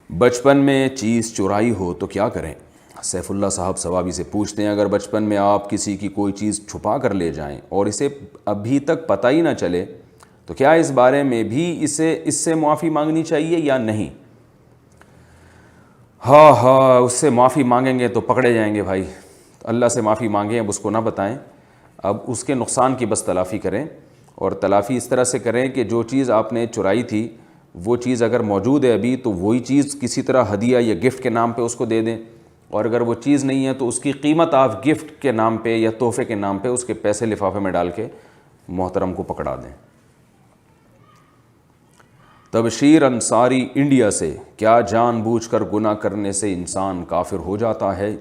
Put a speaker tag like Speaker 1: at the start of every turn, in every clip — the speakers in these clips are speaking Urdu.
Speaker 1: بچپن میں چیز چرائی ہو تو کیا کریں؟ سیف اللہ صاحب ثوابی سے پوچھتے ہیں، اگر بچپن میں آپ کسی کی کوئی چیز چھپا کر لے جائیں اور اسے ابھی تک پتہ ہی نہ چلے تو کیا اس بارے میں بھی اس سے معافی مانگنی چاہیے یا نہیں؟ ہاں اس سے معافی مانگیں گے تو پکڑے جائیں گے بھائی. اللہ سے معافی مانگیں، اب اس کو نہ بتائیں، اب اس کے نقصان کی بس تلافی کریں. اور تلافی اس طرح سے کریں کہ جو چیز آپ نے چرائی تھی وہ چیز اگر موجود ہے ابھی تو وہی چیز کسی طرح ہدیہ یا گفٹ کے نام پہ اس کو دے دیں، اور اگر وہ چیز نہیں ہے تو اس کی قیمت آپ گفٹ کے نام پہ یا تحفے کے نام پہ اس کے پیسے لفافے میں ڈال کے محترم کو پکڑا دیں. تبشیر انصاری انڈیا سے، کیا جان بوجھ کر گناہ کرنے سے انسان کافر ہو جاتا ہے؟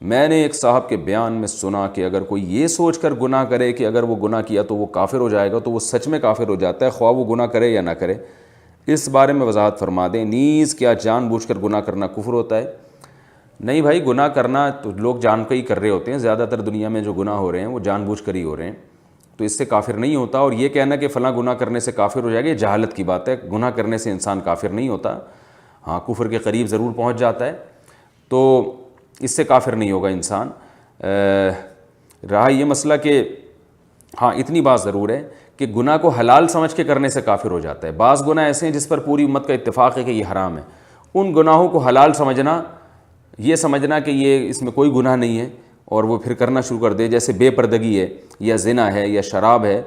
Speaker 1: میں نے ایک صاحب کے بیان میں سنا کہ اگر کوئی یہ سوچ کر گناہ کرے کہ اگر وہ گناہ کیا تو وہ کافر ہو جائے گا تو وہ سچ میں کافر ہو جاتا ہے، خواہ وہ گناہ کرے یا نہ کرے. اس بارے میں وضاحت فرما دیں. نیز کیا جان بوجھ کر گناہ کرنا کفر ہوتا ہے؟ نہیں بھائی، گناہ کرنا تو لوگ جان کے ہی کر رہے ہوتے ہیں، زیادہ تر دنیا میں جو گناہ ہو رہے ہیں وہ جان بوجھ کر ہی ہو رہے ہیں، تو اس سے کافر نہیں ہوتا. اور یہ کہنا کہ فلاں گناہ کرنے سے کافر ہو جائے گا، یہ جہالت کی بات ہے. گناہ کرنے سے انسان کافر نہیں ہوتا، ہاں کفر کے قریب ضرور پہنچ جاتا ہے، تو اس سے کافر نہیں ہوگا انسان. رہا یہ مسئلہ کہ ہاں اتنی بات ضرور ہے کہ گناہ کو حلال سمجھ کے کرنے سے کافر ہو جاتا ہے. بعض گناہ ایسے ہیں جس پر پوری امت کا اتفاق ہے کہ یہ حرام ہے، ان گناہوں کو حلال سمجھنا، یہ سمجھنا کہ یہ اس میں کوئی گناہ نہیں ہے اور وہ پھر کرنا شروع کر دے، جیسے بے پردگی ہے یا زنا ہے یا شراب ہے.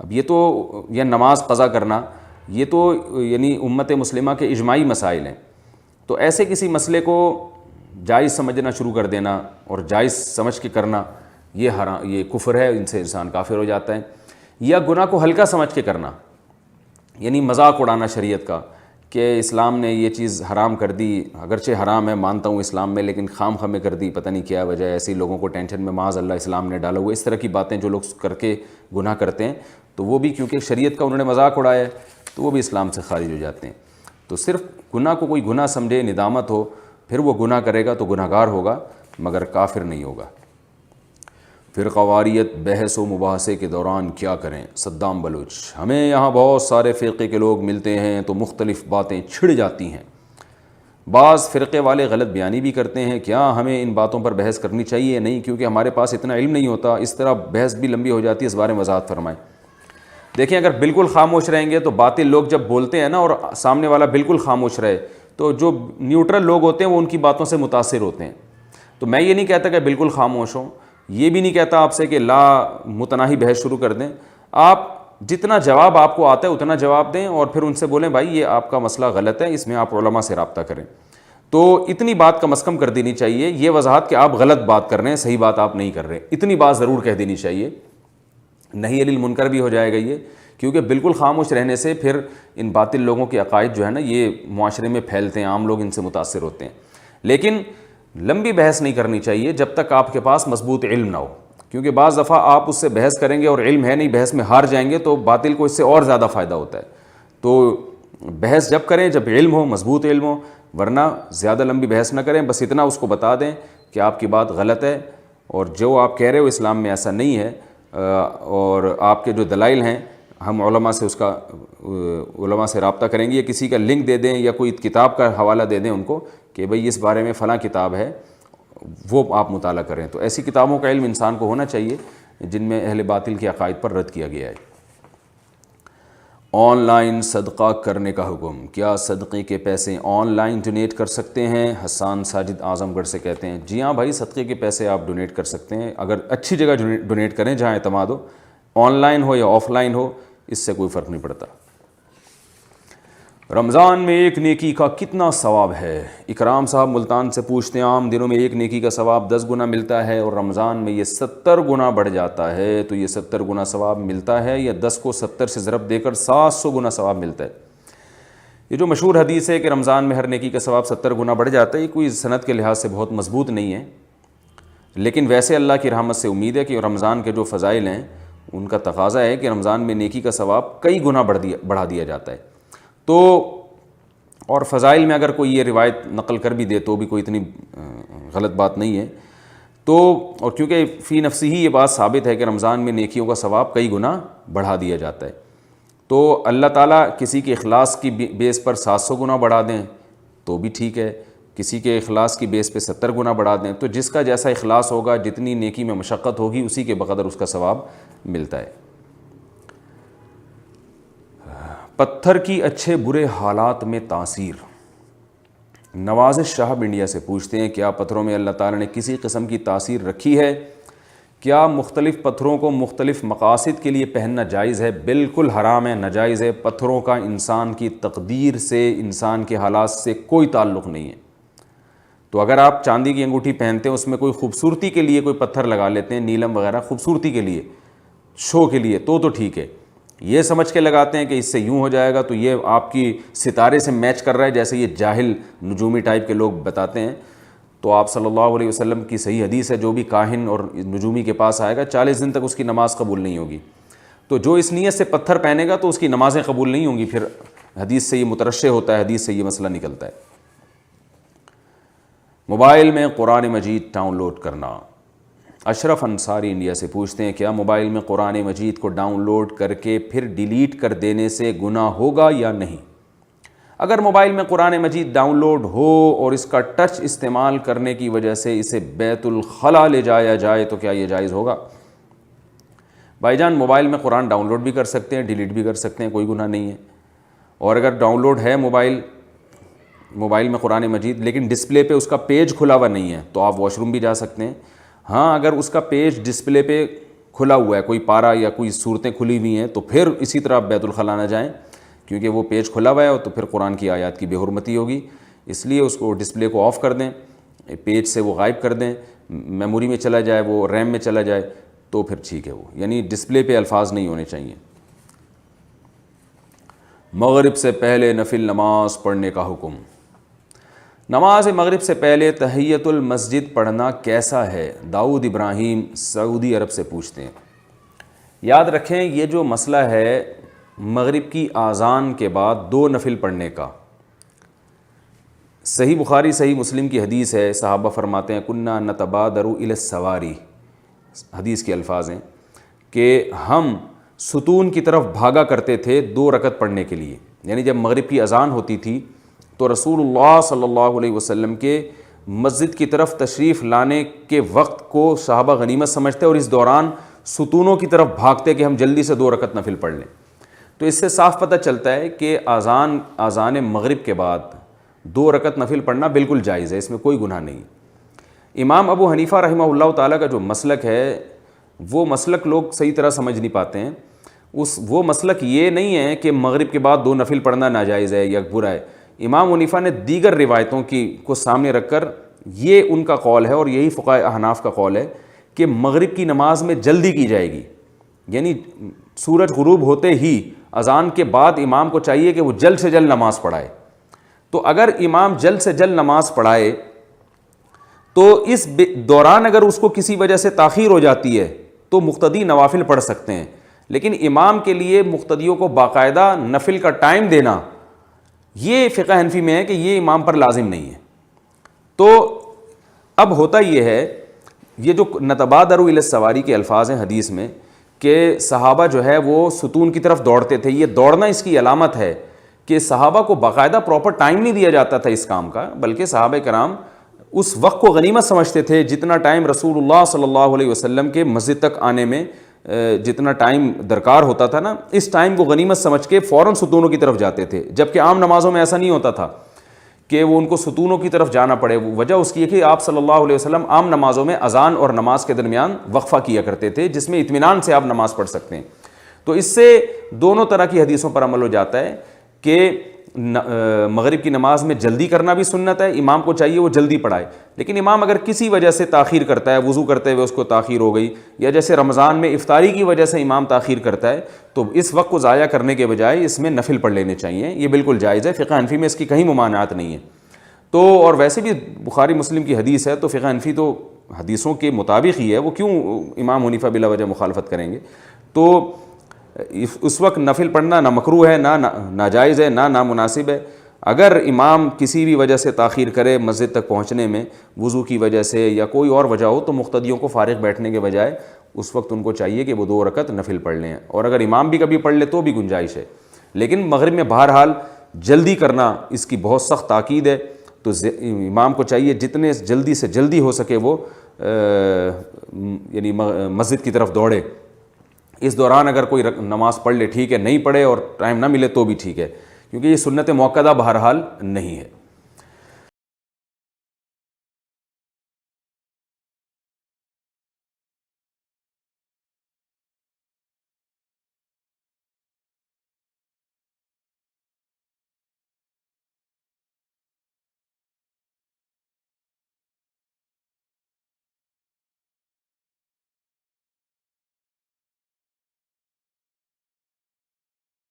Speaker 1: اب یہ تو یا نماز قضا کرنا، یہ تو یعنی امت مسلمہ کے اجماعی مسائل ہیں. تو ایسے کسی مسئلے کو جائز سمجھنا شروع کر دینا اور جائز سمجھ کے کرنا، یہ کفر ہے، ان سے انسان کافر ہو جاتا ہے. یا گناہ کو ہلکا سمجھ کے کرنا، یعنی مذاق اڑانا شریعت کا کہ اسلام نے یہ چیز حرام کر دی، اگرچہ حرام ہے مانتا ہوں اسلام میں، لیکن خام خامے کر دی، پتہ نہیں کیا وجہ ہے، ایسی لوگوں کو ٹینشن میں معاذ اللہ اسلام نے ڈالا ہوا. اس طرح کی باتیں جو لوگ کر کے گناہ کرتے ہیں تو وہ بھی کیونکہ شریعت کا انہوں نے مذاق اڑایا ہے تو وہ بھی اسلام سے خارج ہو جاتے ہیں. تو صرف گناہ کو کوئی گناہ سمجھے، ندامت ہو، پھر وہ گناہ کرے گا تو گناہ گار ہوگا مگر کافر نہیں ہوگا. فرقواریت بحث و مباحثے کے دوران کیا کریں؟ صدام بلوچ: ہمیں یہاں بہت سارے فرقے کے لوگ ملتے ہیں تو مختلف باتیں چھڑ جاتی ہیں، بعض فرقے والے غلط بیانی بھی کرتے ہیں. کیا ہمیں ان باتوں پر بحث کرنی چاہیے؟ نہیں، کیونکہ ہمارے پاس اتنا علم نہیں ہوتا، اس طرح بحث بھی لمبی ہو جاتی ہے. اس بارے میں وضاحت فرمائیں. دیکھیں، اگر بالکل خاموش رہیں گے تو باطل لوگ جب بولتے ہیں نا اور سامنے والا بالکل خاموش رہے تو جو نیوٹرل لوگ ہوتے ہیں وہ ان کی باتوں سے متاثر ہوتے ہیں. تو میں یہ نہیں کہتا کہ بالکل خاموش ہوں، یہ بھی نہیں کہتا آپ سے کہ لا متناہی بحث شروع کر دیں. آپ جتنا جواب آپ کو آتا ہے اتنا جواب دیں اور پھر ان سے بولیں بھائی یہ آپ کا مسئلہ غلط ہے، اس میں آپ علماء سے رابطہ کریں. تو اتنی بات کم از کم کر دینی چاہیے، یہ وضاحت کہ آپ غلط بات کر رہے ہیں، صحیح بات آپ نہیں کر رہے، اتنی بات ضرور کہہ دینی چاہیے. نہی عن المنکر بھی ہو جائے گا یہ، کیونکہ بالکل خاموش رہنے سے پھر ان باطل لوگوں کے عقائد جو ہے نا یہ معاشرے میں پھیلتے ہیں، عام لوگ ان سے متاثر ہوتے ہیں. لیکن لمبی بحث نہیں کرنی چاہیے جب تک آپ کے پاس مضبوط علم نہ ہو، کیونکہ بعض دفعہ آپ اس سے بحث کریں گے اور علم ہے نہیں، بحث میں ہار جائیں گے تو باطل کو اس سے اور زیادہ فائدہ ہوتا ہے. تو بحث جب کریں جب علم ہو، مضبوط علم ہو، ورنہ زیادہ لمبی بحث نہ کریں. بس اتنا اس کو بتا دیں کہ آپ کی بات غلط ہے اور جو آپ کہہ رہے ہو اسلام میں ایسا نہیں ہے، اور آپ کے جو دلائل ہیں ہم علماء سے رابطہ کریں گے، یا کسی کا لنک دے دیں یا کوئی کتاب کا حوالہ دے دیں ان کو کہ بھئی اس بارے میں فلاں کتاب ہے، وہ آپ مطالعہ کریں. تو ایسی کتابوں کا علم انسان کو ہونا چاہیے جن میں اہل باطل کے عقائد پر رد کیا گیا ہے. آن لائن صدقہ کرنے کا حکم، کیا صدقے کے پیسے آن لائن ڈونیٹ کر سکتے ہیں؟ حسان ساجد اعظم گڑھ سے کہتے ہیں جی ہاں بھائی، صدقے کے پیسے آپ ڈونیٹ کر سکتے ہیں، اگر اچھی جگہ ڈونیٹ کریں جہاں اعتماد ہو، آن لائن ہو یا آف لائن ہو، اس سے کوئی فرق نہیں پڑتا. رمضان میں ایک نیکی کا کتنا ثواب ہے؟ اکرام صاحب ملتان سے پوچھتے ہیں. عام دنوں میں ایک نیکی کا ثواب 10 گنا ملتا ہے اور رمضان میں یہ 70 گنا بڑھ جاتا ہے، تو یہ 70 گنا ثواب ملتا ہے یا 10 کو 70 سے ضرب دے کر 700 گنا ثواب ملتا ہے؟ یہ جو مشہور حدیث ہے کہ رمضان میں ہر نیکی کا ثواب 70 گنا بڑھ جاتا ہے، یہ کوئی سند کے لحاظ سے بہت مضبوط نہیں ہے، لیکن ویسے اللہ کی رحمت سے امید ہے کہ رمضان کے جو فضائل ہیں ان کا تقاضا ہے کہ رمضان میں نیکی کا ثواب کئی گنا بڑھا دیا جاتا ہے. تو اور فضائل میں اگر کوئی یہ روایت نقل کر بھی دے تو بھی کوئی اتنی غلط بات نہیں ہے. تو اور کیونکہ فی نفسی ہی یہ بات ثابت ہے کہ رمضان میں نیکیوں کا ثواب کئی گنا بڑھا دیا جاتا ہے، تو اللہ تعالیٰ کسی کے اخلاص کی بیس پر 700 گنا بڑھا دیں تو بھی ٹھیک ہے، کسی کے اخلاص کی بیس پہ 70 گنا بڑھا دیں، تو جس کا جیسا اخلاص ہوگا، جتنی نیکی میں مشقت ہوگی، اسی کے بقدر اس کا ثواب ملتا ہے۔ پتھر کی اچھے برے حالات میں تاثیر۔ نوازش شاہب انڈیا سے پوچھتے ہیں، کیا پتھروں میں اللہ تعالیٰ نے کسی قسم کی تاثیر رکھی ہے؟ کیا مختلف پتھروں کو مختلف مقاصد کے لیے پہننا جائز ہے؟ بالکل حرام ہے، ناجائز ہے۔ پتھروں کا انسان کی تقدیر سے، انسان کے حالات سے کوئی تعلق نہیں ہے۔ تو اگر آپ چاندی کی انگوٹھی پہنتے ہیں، اس میں کوئی خوبصورتی کے لیے کوئی پتھر لگا لیتے ہیں، نیلم وغیرہ خوبصورتی کے لیے، شو کے لیے، تو ٹھیک ہے۔ یہ سمجھ کے لگاتے ہیں کہ اس سے یوں ہو جائے گا، تو یہ آپ کی ستارے سے میچ کر رہا ہے، جیسے یہ جاہل نجومی ٹائپ کے لوگ بتاتے ہیں۔ تو آپ صلی اللہ علیہ وسلم کی صحیح حدیث ہے، جو بھی کاہن اور نجومی کے پاس آئے گا 40 دن تک اس کی نماز قبول نہیں ہوگی۔ تو جو اس نیت سے پتھر پہنے گا تو اس کی نمازیں قبول نہیں ہوں گی۔ پھر حدیث سے یہ مترشح ہوتا ہے، حدیث سے یہ مسئلہ نکلتا ہے۔ موبائل میں قرآن مجید ڈاؤن لوڈ کرنا۔ اشرف انصاری انڈیا سے پوچھتے ہیں، کیا موبائل میں قرآن مجید کو ڈاؤن لوڈ کر کے پھر ڈیلیٹ کر دینے سے گناہ ہوگا یا نہیں؟ اگر موبائل میں قرآن مجید ڈاؤن لوڈ ہو اور اس کا ٹچ استعمال کرنے کی وجہ سے اسے بیت الخلاء لے جایا جائے تو کیا یہ جائز ہوگا؟ بھائی جان، موبائل میں قرآن ڈاؤن لوڈ بھی کر سکتے ہیں، ڈیلیٹ بھی کر سکتے ہیں، کوئی گناہ نہیں ہے۔ اور اگر ڈاؤن لوڈ ہے موبائل میں قرآن مجید، لیکن ڈسپلے پہ اس کا پیج کھلا ہوا نہیں ہے، تو آپ واش روم بھی جا سکتے ہیں۔ ہاں، اگر اس کا پیج ڈسپلے پہ کھلا ہوا ہے، کوئی پارا یا کوئی صورتیں کھلی ہوئی ہیں، تو پھر اسی طرح بیت الخلاء نہ جائیں، کیونکہ وہ پیج کھلا ہوا ہے تو پھر قرآن کی آیات کی بے حرمتی ہوگی۔ اس لیے اس کو ڈسپلے کو آف کر دیں، پیج سے وہ غائب کر دیں، میموری میں چلا جائے، وہ ریم میں چلا جائے، تو پھر ٹھیک ہے وہ، یعنی ڈسپلے پہ الفاظ نہیں ہونے چاہیے۔ مغرب سے پہلے نفل نماز پڑھنے کا حکم۔ نماز مغرب سے پہلے تحیۃ المسجد پڑھنا کیسا ہے؟ داؤد ابراہیم سعودی عرب سے پوچھتے ہیں۔ یاد رکھیں، یہ جو مسئلہ ہے مغرب کی اذان کے بعد 2 نفل پڑھنے کا، صحیح بخاری صحیح مسلم کی حدیث ہے، صحابہ فرماتے ہیں کنا نتبادر الی السواری، حدیث کے الفاظ ہیں کہ ہم ستون کی طرف بھاگا کرتے تھے 2 رکعت پڑھنے کے لیے۔ یعنی جب مغرب کی اذان ہوتی تھی تو رسول اللہ صلی اللہ علیہ وسلم کے مسجد کی طرف تشریف لانے کے وقت کو صحابہ غنیمت سمجھتے اور اس دوران ستونوں کی طرف بھاگتے کہ ہم جلدی سے 2 رکعت نفل پڑھ لیں۔ تو اس سے صاف پتہ چلتا ہے کہ اذان مغرب کے بعد 2 رکعت نفل پڑھنا بالکل جائز ہے، اس میں کوئی گناہ نہیں۔ امام ابو حنیفہ رحمہ اللہ تعالیٰ کا جو مسلک ہے، وہ مسلک لوگ صحیح طرح سمجھ نہیں پاتے ہیں۔ وہ مسلک یہ نہیں ہے کہ مغرب کے بعد 2 نفل پڑھنا ناجائز ہے یا برا ہے۔ امام حنیفہ نے دیگر روایتوں کو سامنے رکھ کر یہ ان کا قول ہے، اور یہی فقہاء احناف کا قول ہے کہ مغرب کی نماز میں جلدی کی جائے گی، یعنی سورج غروب ہوتے ہی اذان کے بعد امام کو چاہیے کہ وہ جلد سے جلد نماز پڑھائے۔ تو اگر امام جلد سے جلد نماز پڑھائے تو اس دوران اگر اس کو کسی وجہ سے تاخیر ہو جاتی ہے تو مقتدی نوافل پڑھ سکتے ہیں، لیکن امام کے لیے مقتدیوں کو باقاعدہ نفل کا ٹائم دینا، یہ فقہ حنفی میں ہے کہ یہ امام پر لازم نہیں ہے۔ تو اب ہوتا یہ ہے، یہ جو نتبادر الی السواری کے الفاظ ہیں حدیث میں کہ صحابہ جو ہے وہ ستون کی طرف دوڑتے تھے، یہ دوڑنا اس کی علامت ہے کہ صحابہ کو باقاعدہ پراپر ٹائم نہیں دیا جاتا تھا اس کام کا، بلکہ صحابہ کرام اس وقت کو غنیمت سمجھتے تھے، جتنا ٹائم رسول اللہ صلی اللہ علیہ وسلم کے مسجد تک آنے میں جتنا ٹائم درکار ہوتا تھا نا، اس ٹائم کو غنیمت سمجھ کے فوراً ستونوں کی طرف جاتے تھے، جبکہ عام نمازوں میں ایسا نہیں ہوتا تھا کہ وہ ان کو ستونوں کی طرف جانا پڑے۔ وجہ اس کی ہے کہ آپ صلی اللہ علیہ وسلم عام نمازوں میں اذان اور نماز کے درمیان وقفہ کیا کرتے تھے، جس میں اطمینان سے آپ نماز پڑھ سکتے ہیں۔ تو اس سے دونوں طرح کی حدیثوں پر عمل ہو جاتا ہے کہ مغرب کی نماز میں جلدی کرنا بھی سنت ہے، امام کو چاہیے وہ جلدی پڑھائے، لیکن امام اگر کسی وجہ سے تاخیر کرتا ہے، وضو کرتے ہوئے اس کو تاخیر ہو گئی، یا جیسے رمضان میں افطاری کی وجہ سے امام تاخیر کرتا ہے، تو اس وقت کو ضائع کرنے کے بجائے اس میں نفل پڑھ لینے چاہیے، یہ بالکل جائز ہے۔ فقہ حنفی میں اس کی کہیں ممانعت نہیں ہے۔ تو اور ویسے بھی بخاری مسلم کی حدیث ہے، تو فقہ حنفی تو حدیثوں کے مطابق ہی ہے، وہ کیوں امام حنیفہ بلا وجہ مخالفت کریں گے؟ تو اس وقت نفل پڑھنا نہ مکروہ ہے، نہ ناجائز ہے، نہ نامناسب ہے۔ اگر امام کسی بھی وجہ سے تاخیر کرے مسجد تک پہنچنے میں، وضو کی وجہ سے یا کوئی اور وجہ ہو، تو مقتدیوں کو فارغ بیٹھنے کے بجائے اس وقت ان کو چاہیے کہ وہ 2 رکعت نفل پڑھ لیں، اور اگر امام بھی کبھی پڑھ لے تو بھی گنجائش ہے۔ لیکن مغرب میں بہرحال جلدی کرنا اس کی بہت سخت تاکید ہے، تو امام کو چاہیے جتنے جلدی سے جلدی ہو سکے وہ یعنی مسجد کی طرف دوڑے. اس دوران اگر کوئی نماز پڑھ لے ٹھیک ہے, نہیں پڑھے اور ٹائم نہ ملے تو بھی ٹھیک ہے, کیونکہ یہ سنت موقدہ بہرحال نہیں ہے.